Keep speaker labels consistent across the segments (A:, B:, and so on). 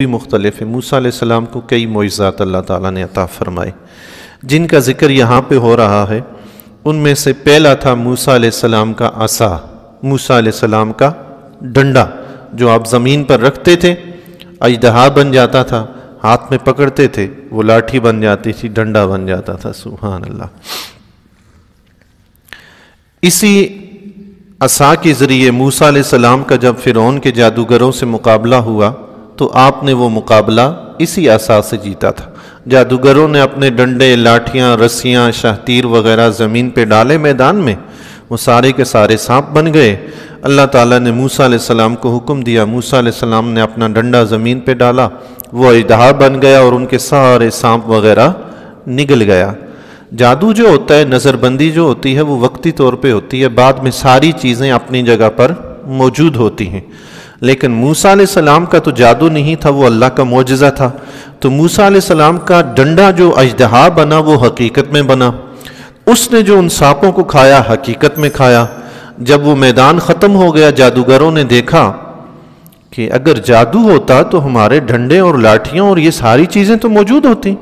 A: مختلف ہے۔ موسیٰ علیہ السلام کو کئی معجزات اللہ تعالیٰ نے عطا فرمائے، جن کا ذکر یہاں پہ ہو رہا ہے۔ ان میں سے پہلا تھا موسیٰ علیہ السلام کا عصا، موسیٰ علیہ السلام کا ڈنڈا، جو آپ زمین پر رکھتے تھے اژدہا بن جاتا تھا، ہاتھ میں پکڑتے تھے وہ لاٹھی بن جاتی تھی، ڈنڈا بن جاتا تھا۔ سبحان اللہ۔ اسی عصا کے ذریعے موسیٰ علیہ السلام کا جب فرعون کے جادوگروں سے مقابلہ ہوا تو آپ نے وہ مقابلہ اسی عصا سے جیتا تھا۔ جادوگروں نے اپنے ڈنڈے، لاٹھیاں، رسیاں، شاہتیر وغیرہ زمین پہ ڈالے میدان میں، وہ سارے کے سارے سانپ بن گئے۔ اللہ تعالیٰ نے موسیٰ علیہ السلام کو حکم دیا، موسیٰ علیہ السلام نے اپنا ڈنڈا زمین پہ ڈالا، وہ اژدہا بن گیا اور ان کے سارے سانپ وغیرہ نگل گیا۔ جادو جو ہوتا ہے، نظر بندی جو ہوتی ہے، وہ وقتی طور پہ ہوتی ہے، بعد میں ساری چیزیں اپنی جگہ پر موجود ہوتی ہیں۔ لیکن موسیٰ علیہ السلام کا تو جادو نہیں تھا، وہ اللہ کا معجزہ تھا۔ تو موسیٰ علیہ السلام کا ڈنڈا جو اژدہا بنا وہ حقیقت میں بنا، اس نے جو ان سانپوں کو کھایا حقیقت میں کھایا۔ جب وہ میدان ختم ہو گیا، جادوگروں نے دیکھا کہ اگر جادو ہوتا تو ہمارے ڈنڈے اور لاٹھیاں اور یہ ساری چیزیں تو موجود ہوتی،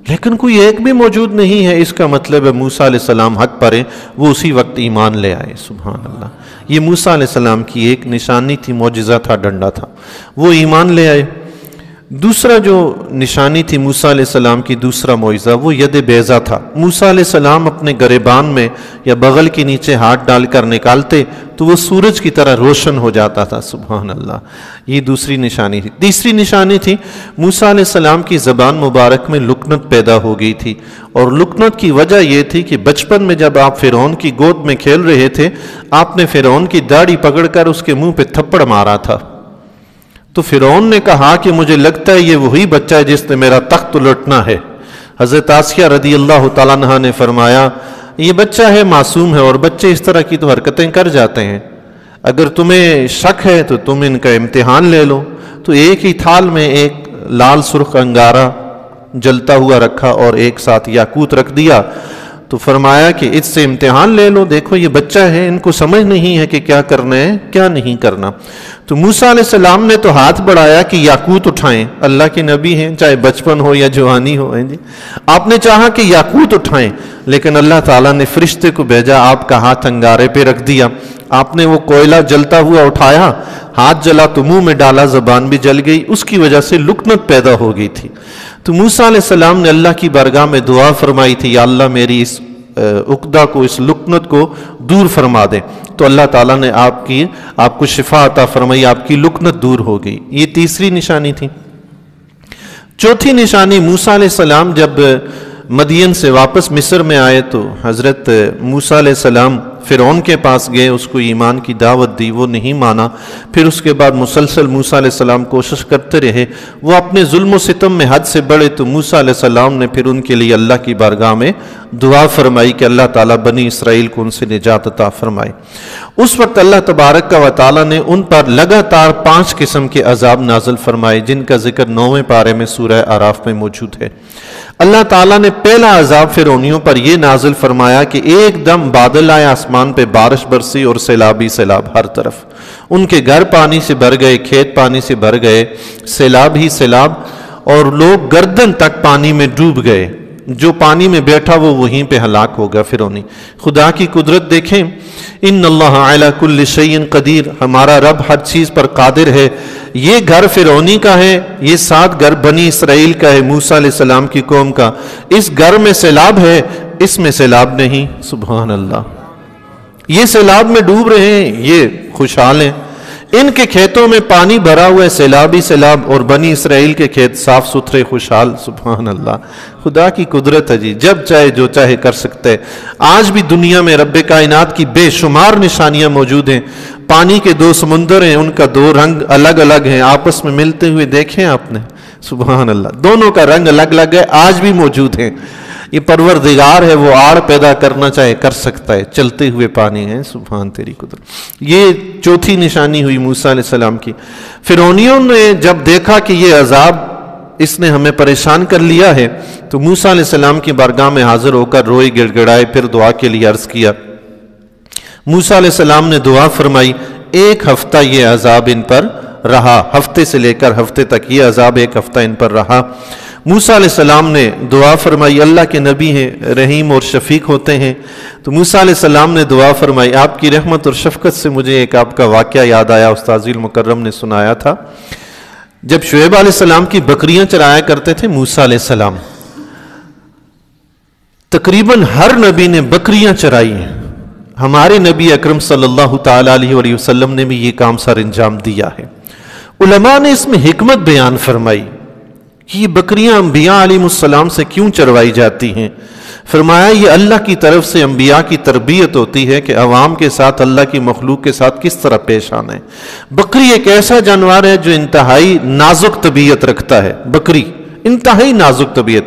A: لیکن کوئی ایک بھی موجود نہیں ہے۔ اس کا مطلب ہے موسیٰ علیہ السلام حق پر ہیں، وہ اسی وقت ایمان لے آئے۔ سبحان اللہ۔ یہ موسیٰ علیہ السلام کی ایک نشانی تھی، معجزہ تھا، ڈنڈا تھا، وہ ایمان لے آئے۔ دوسرا جو نشانی تھی موسیٰ علیہ السلام کی، دوسرا معجزہ، وہ ید بیضا تھا۔ موسیٰ علیہ السلام اپنے گریبان میں یا بغل کے نیچے ہاتھ ڈال کر نکالتے تو وہ سورج کی طرح روشن ہو جاتا تھا۔ سبحان اللہ۔ یہ دوسری نشانی تھی۔ تیسری نشانی تھی موسیٰ علیہ السلام کی زبان مبارک میں لکنت پیدا ہو گئی تھی، اور لکنت کی وجہ یہ تھی کہ بچپن میں جب آپ فرعون کی گود میں کھیل رہے تھے، آپ نے فرعون کی داڑھی پکڑ کر اس کے منہ پہ تھپڑ مارا تھا۔ تو فرعون نے کہا کہ مجھے لگتا ہے یہ وہی بچہ ہے جس نے میرا تخت لوٹنا ہے۔ حضرت آسیہ رضی اللہ تعالیٰ عنہا نے فرمایا یہ بچہ ہے، معصوم ہے، اور بچے اس طرح کی تو حرکتیں کر جاتے ہیں، اگر تمہیں شک ہے تو تم ان کا امتحان لے لو۔ تو ایک ہی تھال میں ایک لال سرخ انگارہ جلتا ہوا رکھا اور ایک ساتھ یاقوت رکھ دیا، تو فرمایا کہ اس سے امتحان لے لو، دیکھو یہ بچہ ہے، ان کو سمجھ نہیں ہے کہ کیا کرنا ہے کیا نہیں کرنا۔ تو موسیٰ علیہ السلام نے تو ہاتھ بڑھایا کہ یاقوت اٹھائیں، اللہ کے نبی ہیں، چاہے بچپن ہو یا جوانی ہو، جی آپ نے چاہا کہ یاقوت اٹھائیں، لیکن اللہ تعالیٰ نے فرشتے کو بھیجا، آپ کا ہاتھ انگارے پہ رکھ دیا، آپ نے وہ کوئلہ جلتا ہوا اٹھایا، ہاتھ جلا تو منہ میں ڈالا، زبان بھی جل گئی، اس کی وجہ سے لکنت پیدا ہو گئی تھی۔ تو موسیٰ علیہ السلام نے اللہ کی بارگاہ میں دعا فرمائی تھی، یا اللہ میری اس عقدہ کو، اس لکنت کو دور فرما دے۔ تو اللہ تعالیٰ نے آپ کو شفا عطا فرمائی، آپ کی لکنت دور ہو گئی۔ یہ تیسری نشانی تھی۔ چوتھی نشانی، موسیٰ علیہ السلام جب مدین سے واپس مصر میں آئے تو حضرت موسیٰ علیہ السلام فرعون کے پاس گئے، اس کو ایمان کی دعوت دی، وہ نہیں مانا۔ پھر اس کے بعد مسلسل موسیٰ علیہ السلام کوشش کرتے رہے، وہ اپنے ظلم و ستم میں حد سے بڑھے، تو موسیٰ علیہ السلام نے پھر ان کے لیے اللہ کی بارگاہ میں دعا فرمائی کہ اللہ تعالیٰ بنی اسرائیل کو ان سے نجات عطا فرمائے۔ اس وقت اللہ تبارک و تعالیٰ نے ان پر لگاتار 5 قسم کے عذاب نازل فرمائے، جن کا ذکر 9ویں پارے میں سورہ اعراف میں موجود ہے۔ اللہ تعالیٰ نے پہلا عذاب فرعونیوں پر یہ نازل فرمایا کہ ایک دم بادل آئے، آسمان پہ بارش برسی اور سیلاب ہی سیلاب ہر طرف، ان کے گھر پانی سے بھر گئے، کھیت پانی سے بھر گئے، سیلاب ہی سیلاب، اور لوگ گردن تک پانی میں ڈوب گئے، جو پانی میں بیٹھا وہ وہیں پہ ہلاک ہو گیا فرعونی۔ خدا کی قدرت دیکھیں، ان اللہ علی کل شیء قدیر، ہمارا رب ہر چیز پر قادر ہے۔ یہ گھر فرعونی کا ہے، یہ 7 گھر بنی اسرائیل کا ہے، موسیٰ علیہ السلام کی قوم کا۔ اس گھر میں سیلاب ہے، اس میں سیلاب نہیں۔ سبحان اللہ۔ یہ سیلاب میں ڈوب رہے ہیں، یہ خوشحال ہیں۔ ان کے کھیتوں میں پانی بھرا ہوا ہے، سیلاب ہی سیلاب، اور بنی اسرائیل کے کھیت صاف ستھرے خوشحال۔ سبحان اللہ۔ خدا کی قدرت ہے جی، جب چاہے جو چاہے کر سکتے ہے۔ آج بھی دنیا میں رب کائنات کی بے شمار نشانیاں موجود ہیں۔ پانی کے 2 سمندر ہیں، ان کا 2 رنگ الگ الگ ہیں، آپس میں ملتے ہوئے دیکھیں آپ نے؟ سبحان اللہ۔ دونوں کا رنگ الگ الگ ہے، آج بھی موجود ہیں۔ یہ پروردگار ہے، وہ آڑ پیدا کرنا چاہے کر سکتا ہے، چلتے ہوئے پانی ہے۔ سبحان تیری قدرت۔ یہ چوتھی نشانی ہوئی موسیٰ علیہ السلام کی۔ فرعونیوں نے جب دیکھا کہ یہ عذاب اس نے ہمیں پریشان کر لیا ہے، تو موسیٰ علیہ السلام کی بارگاہ میں حاضر ہو کر روئے، گڑ گڑائے، پھر دعا کے لیے عرض کیا۔ موسیٰ علیہ السلام نے دعا فرمائی 1 ہفتہ یہ عذاب ان پر رہا، ہفتے سے لے کر ہفتے تک، یہ عذاب ایک ہفتہ ان پر رہا۔ موسیٰ علیہ السلام نے دعا فرمائی، اللہ کے نبی ہیں، رحیم اور شفیق ہوتے ہیں، تو موسیٰ علیہ السلام نے دعا فرمائی۔ آپ کی رحمت اور شفقت سے مجھے ایک آپ کا واقعہ یاد آیا، استاذ المکرم نے سنایا تھا۔ جب شعیب علیہ السلام کی بکریاں چرایا کرتے تھے موسیٰ علیہ السلام، تقریباً ہر نبی نے بکریاں چرائی ہیں، ہمارے نبی اکرم صلی اللہ تعالیٰ علیہ وآلہ وسلم نے بھی یہ کام سر انجام دیا ہے۔ علماء نے اس میں حکمت بیان فرمائی کہ یہ بکریاں انبیاء علیہ السلام سے کیوں چروائی جاتی ہیں؟ فرمایا یہ اللہ کی طرف سے انبیاء کی تربیت ہوتی ہے کہ عوام کے ساتھ، اللہ کی مخلوق کے ساتھ کس طرح پیش آنا ہے۔ بکری ایک ایسا جانور ہے جو انتہائی نازک طبیعت رکھتا ہے، بکری انتہائی نازک طبیعت،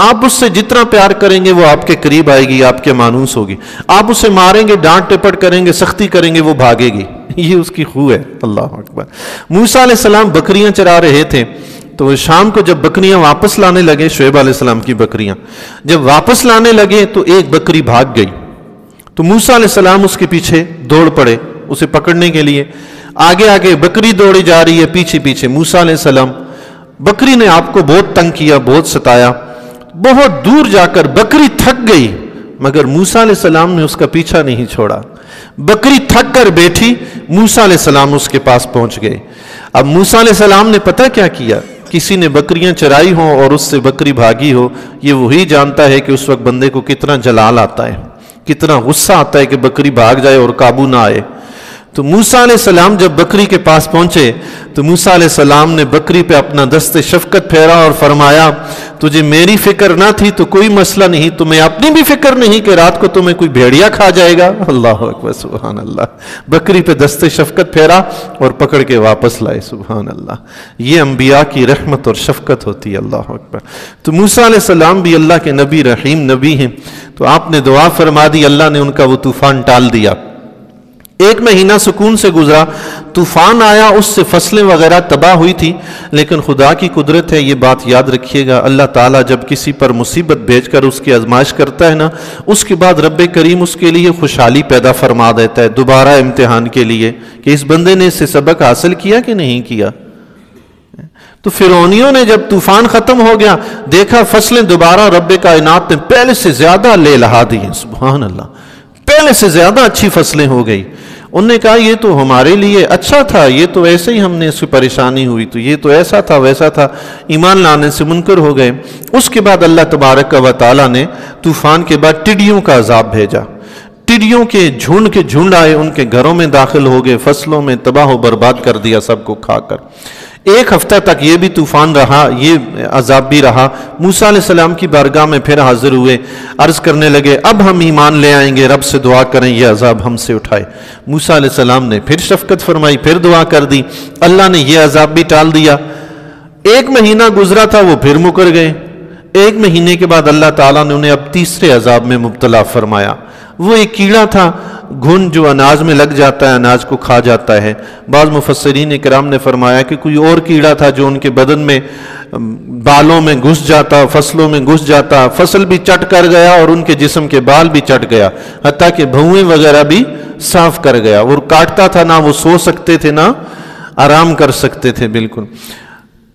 A: آپ اس سے جتنا پیار کریں گے وہ آپ کے قریب آئے گی، آپ کے مانوس ہوگی، آپ اسے ماریں گے، ڈانٹ ٹپٹ کریں گے، سختی کریں گے، وہ بھاگے گی، یہ اس کی خو ہے۔ اللہ اکبر۔ موسیٰ علیہ السلام بکریاں چرا رہے تھے، تو شام کو جب بکریاں واپس لانے لگے، شعیب علیہ السلام کی بکریاں جب واپس لانے لگے تو ایک بکری بھاگ گئی، تو موسیٰ علیہ السلام اس کے پیچھے دوڑ پڑے اسے پکڑنے کے لیے، آگے آگے بکری دوڑی جا رہی ہے، پیچھے پیچھے موسیٰ علیہ السلام۔ بکری نے آپ کو بہت تنگ کیا، بہت ستایا، بہت دور جا کر بکری تھک گئی، مگر موسیٰ علیہ السلام نے اس کا پیچھا نہیں چھوڑا۔ بکری تھک کر بیٹھی، موسیٰ علیہ السلام اس کے پاس پہنچ گئے۔ اب موسیٰ علیہ السلام نے پتہ کیا کیا؟ کسی نے بکریاں چرائی ہوں اور اس سے بکری بھاگی ہو، یہ وہی جانتا ہے کہ اس وقت بندے کو کتنا جلال آتا ہے، کتنا غصہ آتا ہے کہ بکری بھاگ جائے اور قابو نہ آئے۔ تو موسیٰ علیہ السلام جب بکری کے پاس پہنچے تو موسیٰ علیہ السلام نے بکری پہ اپنا دست شفقت پھیرا اور فرمایا تجھے میری فکر نہ تھی تو کوئی مسئلہ نہیں، تمہیں اپنی بھی فکر نہیں کہ رات کو تمہیں کوئی بھیڑیا کھا جائے گا۔ اللہ اکبر، سبحان اللہ۔ بکری پہ دست شفقت پھیرا اور پکڑ کے واپس لائے، سبحان اللہ۔ یہ انبیاء کی رحمت اور شفقت ہوتی ہے، اللہ اکبر۔ تو موسیٰ علیہ السلام بھی اللہ کے نبی، رحیم نبی ہیں، تو آپ نے دعا فرما دی، اللہ نے ان کا وہ طوفان ٹال دیا۔ ایک مہینہ سکون سے گزرا، طوفان آیا، اس سے فصلیں وغیرہ تباہ ہوئی تھی، لیکن خدا کی قدرت ہے، یہ بات یاد رکھیے گا، اللہ تعالیٰ جب کسی پر مصیبت بھیج کر اس کی آزمائش کرتا ہے نا، اس کے بعد رب کریم اس کے لیے خوشحالی پیدا فرما دیتا ہے دوبارہ امتحان کے لیے، کہ اس بندے نے اس سے سبق حاصل کیا کہ نہیں کیا۔ تو فرعونیوں نے جب طوفان ختم ہو گیا، دیکھا فصلیں دوبارہ رب کائنات نے پہلے سے زیادہ لے لہا دی ہیں، سبحان اللہ، پہلے سے زیادہ اچھی فصلیں ہو گئی۔ انہوں نے کہا یہ تو ہمارے لیے اچھا تھا، یہ تو ایسے ہی ہم نے اس کی پریشانی ہوئی تو یہ تو ایسا تھا ویسا تھا، ایمان لانے سے منکر ہو گئے۔ اس کے بعد اللہ تبارک و تعالیٰ نے طوفان کے بعد ٹڈیوں کا عذاب بھیجا، ٹڈیوں کے جھنڈ آئے، ان کے گھروں میں داخل ہو گئے، فصلوں میں تباہ و برباد کر دیا سب کو کھا کر۔ ایک ہفتہ تک یہ بھی طوفان رہا، یہ عذاب بھی رہا۔ موسیٰ علیہ السلام کی بارگاہ میں پھر حاضر ہوئے، عرض کرنے لگے اب ہم ایمان لے آئیں گے، رب سے دعا کریں یہ عذاب ہم سے اٹھائے۔ موسیٰ علیہ السلام نے پھر شفقت فرمائی، پھر دعا کر دی، اللہ نے یہ عذاب بھی ٹال دیا۔ ایک مہینہ گزرا تھا، وہ پھر مکر گئے۔ ایک مہینے کے بعد اللہ تعالیٰ نے انہیں اب تیسرے عذاب میں مبتلا فرمایا۔ وہ ایک کیڑا تھا، گھن جو اناج میں لگ جاتا ہے، اناج کو کھا جاتا ہے۔ بعض مفسرین کرام نے فرمایا کہ کوئی اور کیڑا تھا جو ان کے بدن میں، بالوں میں گھس جاتا، فصلوں میں گھس جاتا، فصل بھی چٹ کر گیا اور ان کے جسم کے بال بھی چٹ گیا، حتیٰ کہ بھویں وغیرہ بھی صاف کر گیا، اور کاٹتا تھا، نہ وہ سو سکتے تھے نہ آرام کر سکتے تھے، بالکل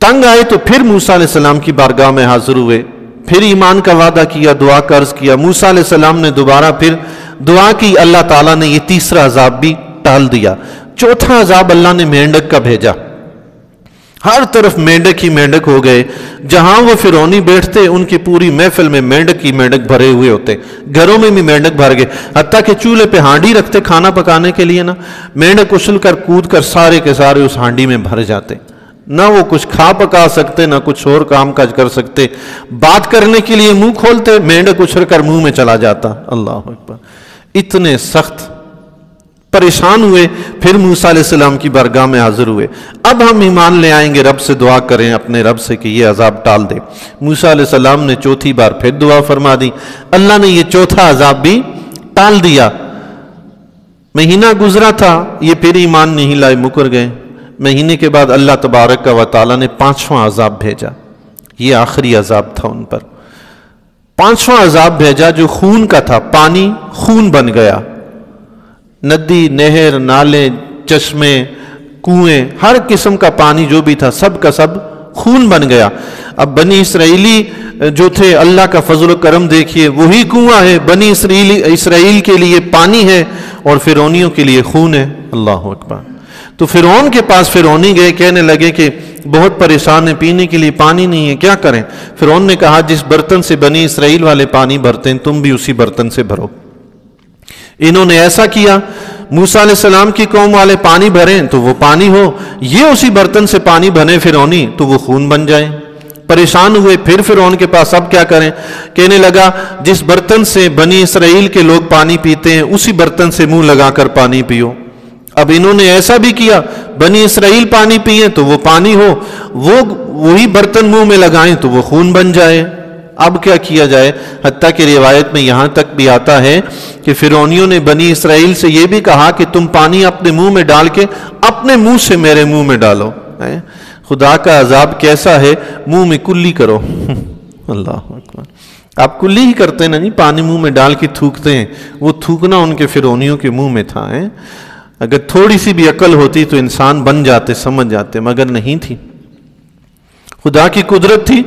A: تنگ آئے۔ تو پھر موسیٰ علیہ السلام کی بارگاہ میں حاضر ہوئے، پھر ایمان کا وعدہ کیا، دعا کا عرض کیا۔ موسیٰ علیہ السلام نے دوبارہ پھر دعا کی، اللہ تعالیٰ نے یہ تیسرا عذاب بھی ٹال دیا۔ چوتھا عذاب اللہ نے مینڈک کا بھیجا، ہر طرف مینڈک ہی مینڈک ہو گئے، جہاں وہ فرعونی بیٹھتے ان کی پوری محفل میں مینڈک ہی مینڈک بھرے ہوئے ہوتے، گھروں میں بھی مینڈک بھر گئے، حتیٰ کہ چولہے پہ ہانڈی رکھتے کھانا پکانے کے لیے نا، مینڈک اچھل کر کود کر سارے کے سارے اس ہانڈی میں بھر جاتے، نہ وہ کچھ کھا پکا سکتے نہ کچھ اور کام کاج کر سکتے، بات کرنے کے لیے منہ کھولتے، مینڈک اچھل کر منہ میں چلا جاتا۔ اللہ اکبر، اتنے سخت پریشان ہوئے، پھر موسیٰ علیہ السلام کی بارگاہ میں حاضر ہوئے، اب ہم ایمان لے آئیں گے، رب سے دعا کریں اپنے رب سے کہ یہ عذاب ٹال دے۔ موسیٰ علیہ السلام نے چوتھی بار پھر دعا فرما دی، اللہ نے یہ چوتھا عذاب بھی ٹال دیا۔ مہینہ گزرا تھا، یہ پھر ایمان نہیں لائے، مکر گئے۔ مہینے کے بعد اللہ تبارک و تعالیٰ نے پانچواں عذاب بھیجا، یہ آخری عذاب تھا ان پر۔ پانچواں عذاب بھیجا جو خون کا تھا، پانی خون بن گیا، ندی، نہر، نالے، چشمے، کنویں، ہر قسم کا پانی جو بھی تھا سب کا سب خون بن گیا۔ اب بنی اسرائیلی جو تھے، اللہ کا فضل و کرم دیکھیے، وہی کنواں ہے، بنی اسرائیل کے لیے پانی ہے اور فرعونیوں کے لیے خون ہے۔ اللہ اکبر۔ تو فرعون کے پاس فرعونی گئے، کہنے لگے کہ بہت پریشان ہیں، پینے کے لیے پانی نہیں ہے، کیا کریں؟ فرعون نے کہا جس برتن سے بنی اسرائیل والے پانی بھرتے ہیں تم بھی اسی برتن سے بھرو۔ انہوں نے ایسا کیا، موسیٰ علیہ السلام کی قوم والے پانی بھریں تو وہ پانی ہو، یہ اسی برتن سے پانی بھرے فرعونی تو وہ خون بن جائے۔ پریشان ہوئے، پھر فرعون کے پاس اب کیا کریں؟ کہنے لگا جس برتن سے بنی اسرائیل کے لوگ پانی پیتے ہیں اسی برتن سے منہ لگا کر پانی پیو۔ اب انہوں نے ایسا بھی کیا، بنی اسرائیل پانی پیئے تو وہ پانی ہو، وہی برتن منہ میں لگائیں تو وہ خون بن جائے۔ اب کیا کیا جائے؟ حتیٰ کہ روایت میں یہاں تک بھی آتا ہے کہ فرعونیوں نے بنی اسرائیل سے یہ بھی کہا کہ تم پانی اپنے منہ میں ڈال کے اپنے منہ سے میرے منہ میں ڈالو۔ خدا کا عذاب کیسا ہے، منہ میں کلی کرو۔ اللہ اکبر۔ آپ کلی ہی کرتے ہیں نا، نہیں پانی منہ میں ڈال کے تھوکتے ہیں، وہ تھوکنا ان کے فرعونیوں کے منہ میں تھا۔ اگر تھوڑی سی بھی عقل ہوتی تو انسان بن جاتے، سمجھ جاتے، مگر نہیں تھی۔ خدا کی قدرت تھی۔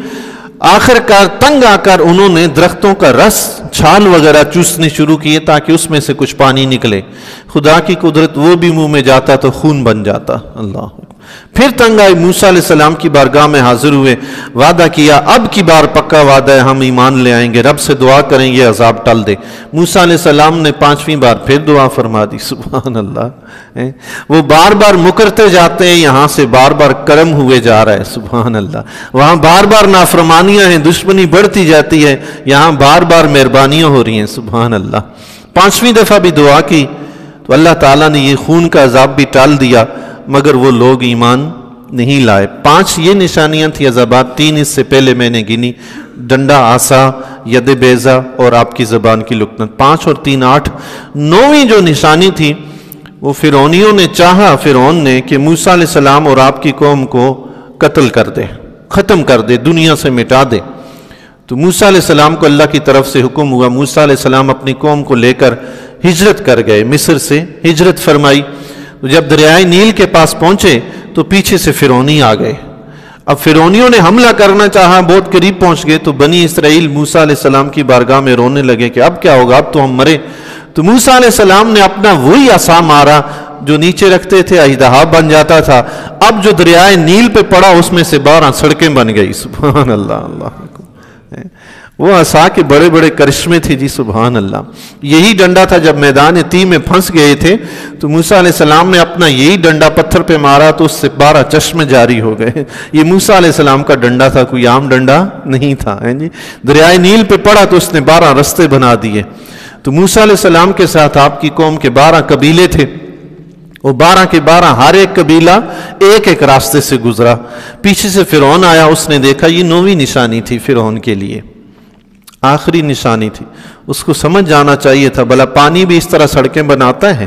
A: آخر کار تنگ آ کر انہوں نے درختوں کا رس، چھال وغیرہ چوسنے شروع کیے تاکہ اس میں سے کچھ پانی نکلے۔ خدا کی قدرت، وہ بھی منہ میں جاتا تو خون بن جاتا۔ اللہ۔ پھر تنگ آئے، موسیٰ علیہ السلام کی بارگاہ میں حاضر ہوئے، وعدہ کیا اب کی بار پکا وعدہ ہے، ہم ایمان لے آئیں گے، رب سے دعا کریں گے عذاب ٹل دے۔ موسیٰ علیہ السلام نے 5ویں بار پھر دعا فرما دی۔ سبحان اللہ۔ وہ بار بار مکرتے جاتے ہیں، یہاں سے بار بار کرم ہوئے جا رہا ہے۔ سبحان اللہ۔ وہاں بار بار نافرمانیاں ہیں، دشمنی بڑھتی جاتی ہے، یہاں بار بار مہربانیاں ہو رہی ہیں۔ سبحان اللہ۔ 5ویں دفعہ بھی دعا کی تو اللہ تعالیٰ نے یہ خون کا عذاب بھی ٹال دیا، مگر وہ لوگ ایمان نہیں لائے۔ 5 یہ نشانیاں تھیں عذابات، 3 اس سے پہلے میں نے گنی، ڈنڈا، عصا، ید بیضا اور آپ کی زبان کی لکنت۔ 5 اور 3 8۔ 9ویں جو نشانی تھی وہ فرعونیوں نے چاہا، فرعون نے، کہ موسیٰ علیہ السلام اور آپ کی قوم کو قتل کر دے، ختم کر دے، دنیا سے مٹا دے۔ تو موسیٰ علیہ السلام کو اللہ کی طرف سے حکم ہوا، موسیٰ علیہ السلام اپنی قوم کو لے کر ہجرت کر گئے، مصر سے ہجرت فرمائی۔ تو جب دریائے نیل کے پاس پہنچے تو پیچھے سے فرعونی آ گئے۔ اب فرعونیوں نے حملہ کرنا چاہا، بہت قریب پہنچ گئے تو بنی اسرائیل موسیٰ علیہ السلام کی بارگاہ میں رونے لگے کہ اب کیا ہوگا، اب تو ہم مرے۔ تو موسیٰ علیہ السلام نے اپنا وہی عصا مارا جو نیچے رکھتے تھے، اژدہا بن جاتا تھا۔ اب جو دریائے نیل پہ پڑا اس میں سے 12 سڑکیں بن گئی۔ سبحان اللہ۔ اللہ وہ عصا کے بڑے بڑے کرشمے تھے جی، سبحان اللہ۔ یہی ڈنڈا تھا جب میدان تیم میں پھنس گئے تھے تو موسیٰ علیہ السلام نے اپنا یہی ڈنڈا پتھر پہ مارا تو اس سے 12 چشمے جاری ہو گئے۔ یہ موسیٰ علیہ السلام کا ڈنڈا تھا، کوئی عام ڈنڈا نہیں تھا جی۔ دریائے نیل پہ پڑا تو اس نے 12 رستے بنا دیے۔ تو موسیٰ علیہ السلام کے ساتھ آپ کی قوم کے 12 قبیلے تھے، وہ 12 کے 12 ہر ایک قبیلہ ایک ایک راستے سے گزرا۔ پیچھے سے فرعون آیا، اس نے دیکھا، یہ 9ویں نشانی تھی فرعون کے لیے، آخری نشانی تھی۔ اس کو سمجھ جانا چاہیے تھا، بھلا پانی بھی اس طرح سڑکیں بناتا ہے؟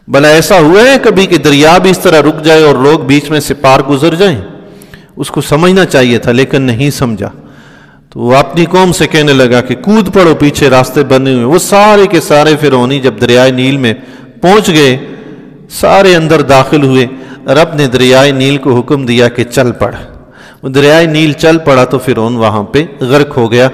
A: بھلا ایسا ہوا ہے کبھی کہ دریا بھی اس طرح رک جائے اور لوگ بیچ میں سے پار گزر جائیں؟ اس کو سمجھنا چاہیے تھا لیکن نہیں سمجھا۔ تو وہ اپنی قوم سے کہنے لگا کہ کود پڑو، پیچھے راستے بنے ہوئے۔ وہ سارے کے سارے فرعونی جب دریائے نیل میں پہنچ گئے، سارے اندر داخل ہوئے۔ رب نے دریائے نیل کو حکم دیا کہ چل پڑ۔ وہ دریائے نیل چل پڑا تو فرعون وہاں پہ غرق ہو گیا۔